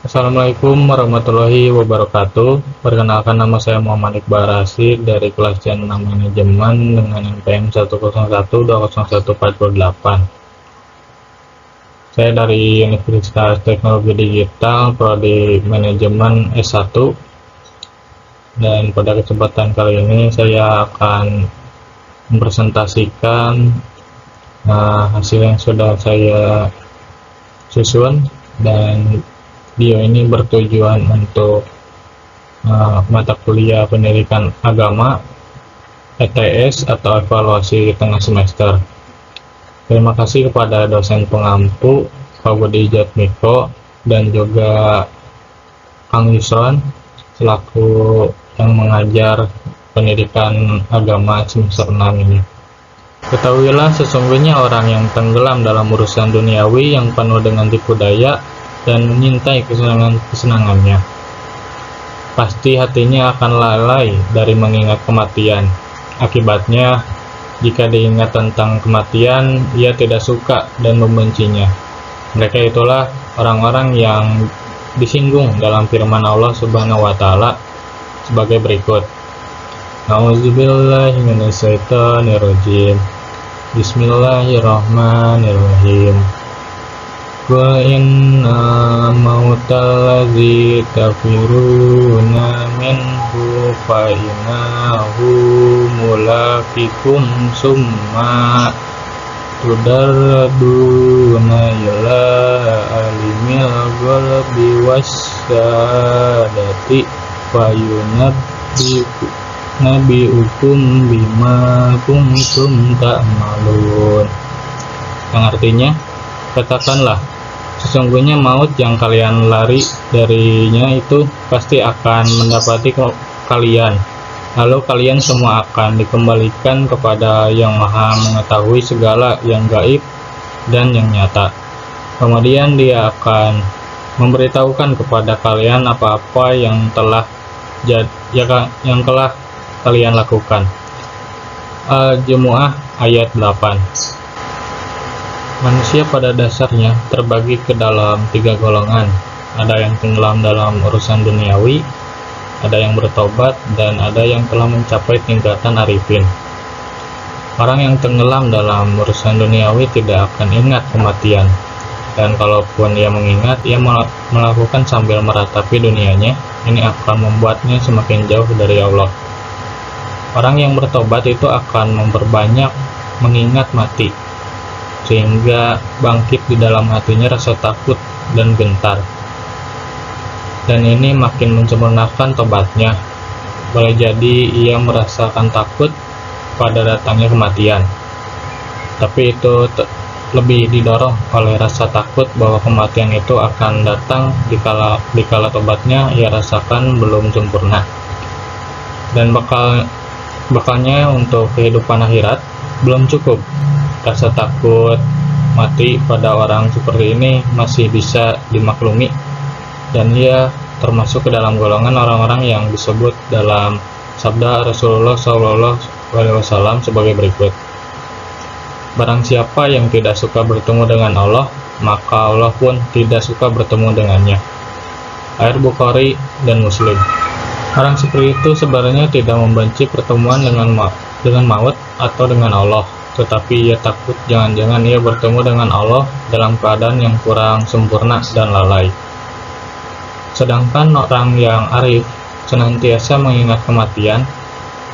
Assalamualaikum warahmatullahi wabarakatuh. Perkenalkan, nama saya Muhammad Iqbal Rashid dari kelas C6 Manajemen dengan NPM 101201448. Saya dari Universitas Teknologi Digital Prodi Manajemen S1, dan pada kesempatan kali ini saya akan mempresentasikan hasil yang sudah saya susun, dan video ini bertujuan untuk mata kuliah pendidikan agama ETS atau evaluasi tengah semester. Terima kasih kepada dosen pengampu Pak Budi Jatmiko dan juga Kang Yusron selaku yang mengajar pendidikan agama semester 6 ini. Ketahuilah, sesungguhnya orang yang tenggelam dalam urusan duniawi yang penuh dengan tipu daya dan menyintai kesenangannya, pasti hatinya akan lalai dari mengingat kematian. Akibatnya, jika diingat tentang kematian, ia tidak suka dan membencinya. Mereka itulah orang-orang yang disinggung dalam firman Allah Subhanahu wa Ta'ala sebagai berikut. A'udzubillahi minasyaitonirrajim. Bismillahirrahmanirrahim. Wa inna mautal tafiruna minhu fa innahu mulaqikum summa tudarraduna ila alimil ghaibi wassadati fa yunabbiukum bima kuntum ta'malun. Yang artinya, katakanlah, sesungguhnya maut yang kalian lari darinya itu pasti akan mendapati kalian. Lalu kalian semua akan dikembalikan kepada yang maha mengetahui segala yang gaib dan yang nyata. Kemudian dia akan memberitahukan kepada kalian apa-apa yang telah kalian lakukan. Al-Jumu'ah ayat 8. Manusia pada dasarnya terbagi ke dalam 3 golongan. Ada yang tenggelam dalam urusan duniawi, ada yang bertobat, dan ada yang telah mencapai tingkatan arifin. Orang yang tenggelam dalam urusan duniawi tidak akan ingat kematian, dan kalaupun ia mengingat, ia melakukan sambil meratapi dunianya. Ini akan membuatnya semakin jauh dari Allah. Orang yang bertobat itu akan memperbanyak mengingat mati, sehingga bangkit di dalam hatinya rasa takut dan gentar, dan ini makin menyempurnakan tobatnya. Boleh jadi ia merasakan takut pada datangnya kematian, tapi itu lebih didorong oleh rasa takut bahwa kematian itu akan datang dikala tobatnya ia rasakan belum sempurna, dan bakalnya untuk kehidupan akhirat belum cukup. Rasa takut mati pada orang seperti ini masih bisa dimaklumi, dan ia termasuk ke dalam golongan orang-orang yang disebut dalam sabda Rasulullah SAW sebagai berikut. Barang siapa yang tidak suka bertemu dengan Allah, maka Allah pun tidak suka bertemu dengannya. Ayat Bukhari dan Muslim. Orang seperti itu sebenarnya tidak membenci pertemuan dengan maut atau dengan Allah, tetapi ia takut jangan-jangan ia bertemu dengan Allah dalam keadaan yang kurang sempurna dan lalai. Sedangkan orang yang arif senantiasa mengingat kematian,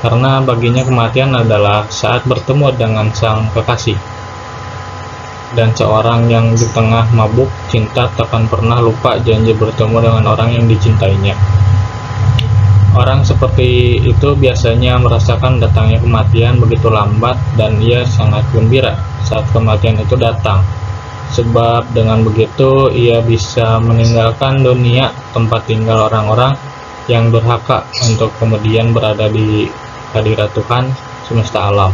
karena baginya kematian adalah saat bertemu dengan sang kekasih. Dan seorang yang di tengah mabuk cinta takkan pernah lupa janji bertemu dengan orang yang dicintainya. Orang seperti itu biasanya merasakan datangnya kematian begitu lambat, dan ia sangat gembira saat kematian itu datang. Sebab dengan begitu ia bisa meninggalkan dunia, tempat tinggal orang-orang yang durhaka, untuk kemudian berada di hadirat Tuhan semesta alam.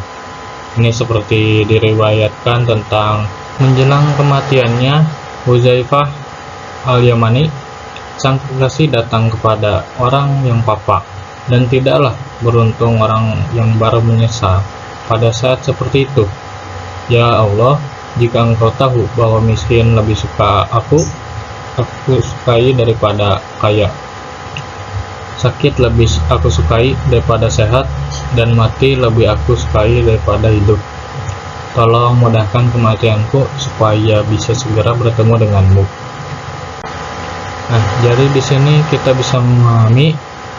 Ini seperti diriwayatkan tentang menjelang kematiannya Huzaifah Al-Yamani. Sang kekasih datang kepada orang yang papa, dan tidaklah beruntung orang yang baru menyesal pada saat seperti itu. Ya Allah, jika engkau tahu bahwa miskin lebih suka aku, aku sukai daripada kaya. Sakit lebih aku sukai daripada sehat, dan mati lebih aku sukai daripada hidup. Tolong mudahkan kematianku supaya bisa segera bertemu denganmu. Nah, jadi di sini kita bisa memahami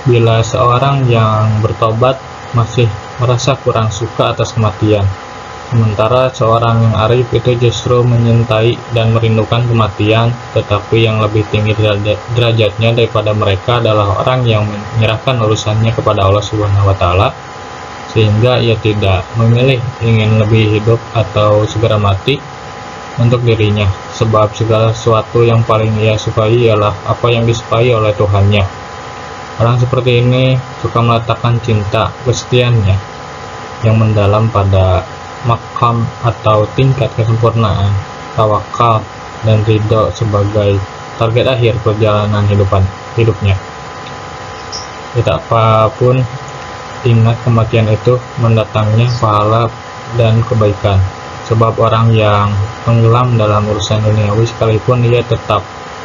bila seorang yang bertobat masih merasa kurang suka atas kematian, sementara seorang yang arif itu justru menyintai dan merindukan kematian, tetapi yang lebih tinggi derajatnya daripada mereka adalah orang yang menyerahkan urusannya kepada Allah Subhanahu wa Ta'ala, sehingga ia tidak memilih ingin lebih hidup atau segera mati untuk dirinya, sebab segala sesuatu yang paling ia sukai ialah apa yang disukai oleh Tuhannya. Orang seperti ini suka meletakkan cinta kesetiaannya yang mendalam pada makam atau tingkat kesempurnaan, tawakal, dan ridho sebagai target akhir perjalanan hidupnya. Tidak apapun, ingat kematian itu mendatangnya pahala dan kebaikan, sebab orang yang tenggelam dalam urusan duniawi sekalipun ia tetap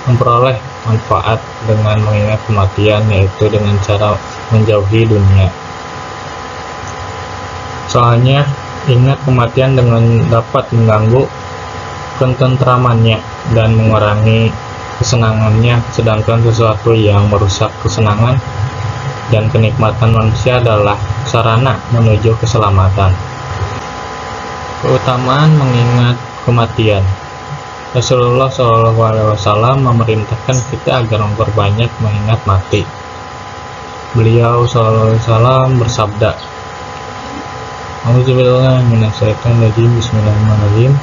memperoleh manfaat dengan mengingat kematian, yaitu dengan cara menjauhi dunia. Soalnya ingat kematian dengan dapat mengganggu ketentramannya dan mengurangi kesenangannya, sedangkan sesuatu yang merusak kesenangan dan kenikmatan manusia adalah sarana menuju keselamatan. Keutamaan mengingat kematian. Rasulullah SAW memerintahkan kita agar memperbanyak mengingat mati. Beliau SAW bersabda, A'udzubillahiminasyaitonirrajim, Bismillahirrahmanirrahim.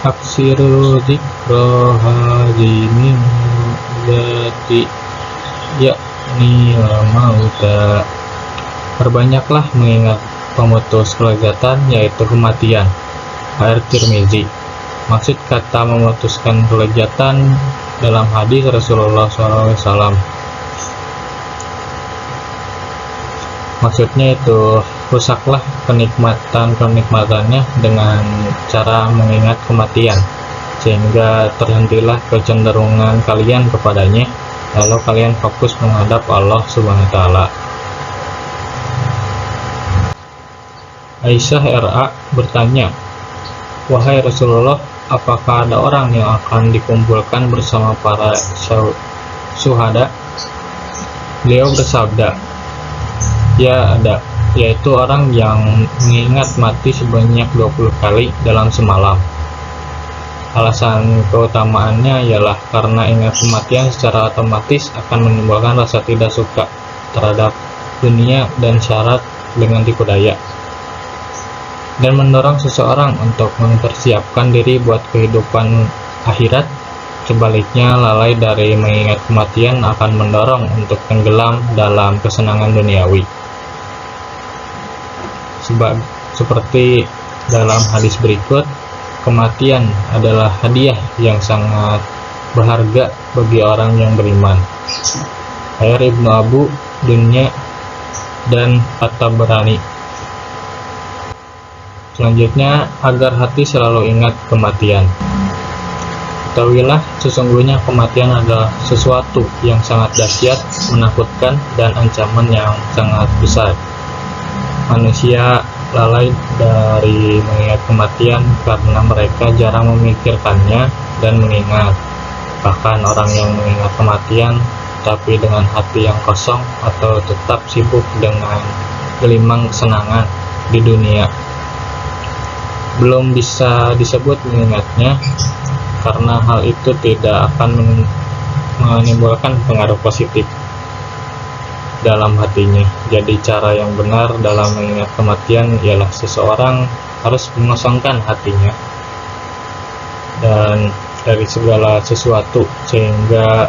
Aksiru dzikra hazimin dzati yakni mauta. Perbanyaklah mengingat pemutus kelezatan, yaitu kematian. Hadits Tirmizi. Maksud kata memutuskan kelezatan dalam hadis Rasulullah SAW, maksudnya itu rusaklah kenikmatannya dengan cara mengingat kematian, sehingga terhentilah kecenderungan kalian kepadanya, lalu kalian fokus menghadap Allah Subhanahu wa Ta'ala. Aisyah RA bertanya, wahai Rasulullah, apakah ada orang yang akan dikumpulkan bersama para syuhada? Beliau bersabda, ya ada, yaitu orang yang mengingat mati sebanyak 20 kali dalam semalam. Alasan keutamaannya ialah karena ingat kematian secara otomatis akan menimbulkan rasa tidak suka terhadap dunia dan syarat dengan tipu daya, dan mendorong seseorang untuk mempersiapkan diri buat kehidupan akhirat. Sebaliknya, lalai dari mengingat kematian akan mendorong untuk tenggelam dalam kesenangan duniawi. Seperti dalam hadis berikut, kematian adalah hadiah yang sangat berharga bagi orang yang beriman. Ayat Ibnu Abu Dunya dan At-Tabrani. Selanjutnya, agar hati selalu ingat kematian. Ketahuilah, sesungguhnya kematian adalah sesuatu yang sangat dahsyat, menakutkan, dan ancaman yang sangat besar. Manusia lalai dari mengingat kematian karena mereka jarang memikirkannya dan mengingat. Bahkan orang yang mengingat kematian tapi dengan hati yang kosong atau tetap sibuk dengan gelimang kesenangan di dunia, belum bisa disebut mengingatnya, karena hal itu tidak akan menimbulkan pengaruh positif dalam hatinya. Jadi cara yang benar dalam mengingat kematian ialah seseorang harus mengosongkan hatinya dan dari segala sesuatu, sehingga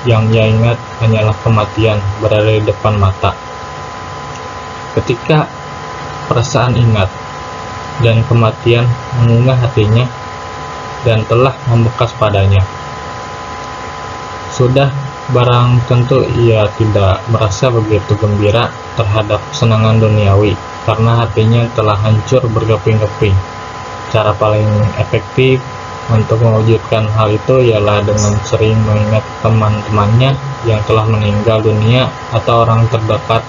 yang ia ingat hanyalah kematian berada di depan mata. Ketika perasaan ingat dan kematian mengunggah hatinya dan telah membekas padanya, sudah barang tentu ia tidak merasa begitu gembira terhadap kesenangan duniawi, karena hatinya telah hancur berkeping-keping. Cara paling efektif Untuk mewujudkan hal itu ialah dengan sering mengingat teman-temannya yang telah meninggal dunia atau orang terdekat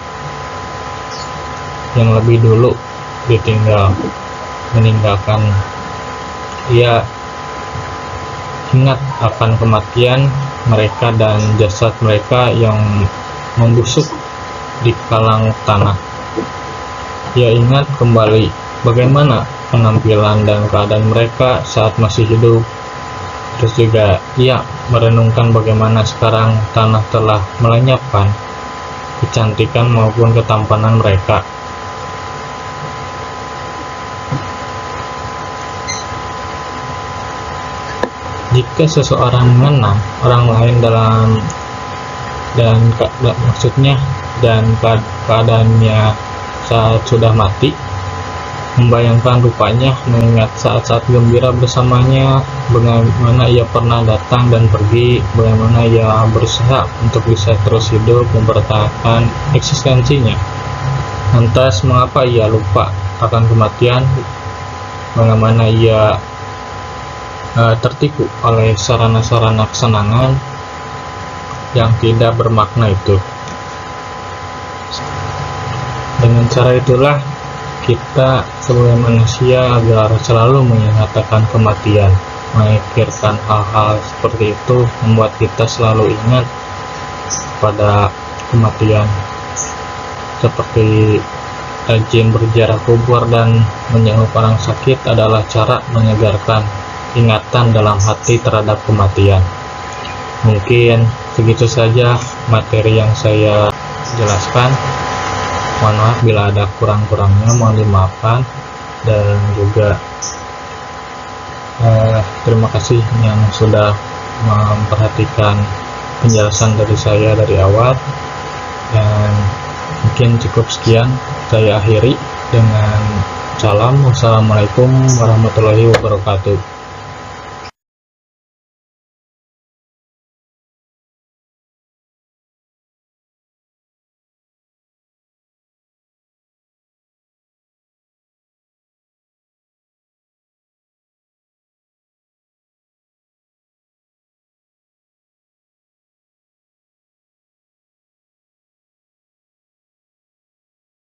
yang lebih dulu meninggalkan. Ia ingat akan kematian mereka dan jasad mereka yang membusuk di kalang tanah. Ia ingat kembali bagaimana penampilan dan keadaan mereka saat masih hidup. Terus juga ia merenungkan bagaimana sekarang tanah telah melenyapkan kecantikan maupun ketampanan mereka. Jika seseorang mengenang orang lain dan keadaannya saat sudah mati, membayangkan rupanya, mengingat saat-saat gembira bersamanya, bagaimana ia pernah datang dan pergi, bagaimana ia berusaha untuk bisa terus hidup mempertahankan eksistensinya. Lantas mengapa ia lupa akan kematian? Bagaimana ia tertipu oleh sarana-sarana kesenangan yang tidak bermakna itu? Dengan cara itulah kita sebagai manusia agar selalu mengingat akan kematian. Memikirkan hal-hal seperti itu membuat kita selalu ingat pada kematian. Seperti rajin berziarah kubur dan menjenguk orang sakit adalah cara menyegarkan ingatan dalam hati terhadap kematian. Mungkin segitu saja materi yang saya jelaskan. Mohon maaf bila ada kurang-kurangnya, mohon dimaafkan. Dan juga terima kasih yang sudah memperhatikan penjelasan dari saya dari awal. Dan mungkin cukup sekian, saya akhiri dengan salam. Wassalamualaikum warahmatullahi wabarakatuh.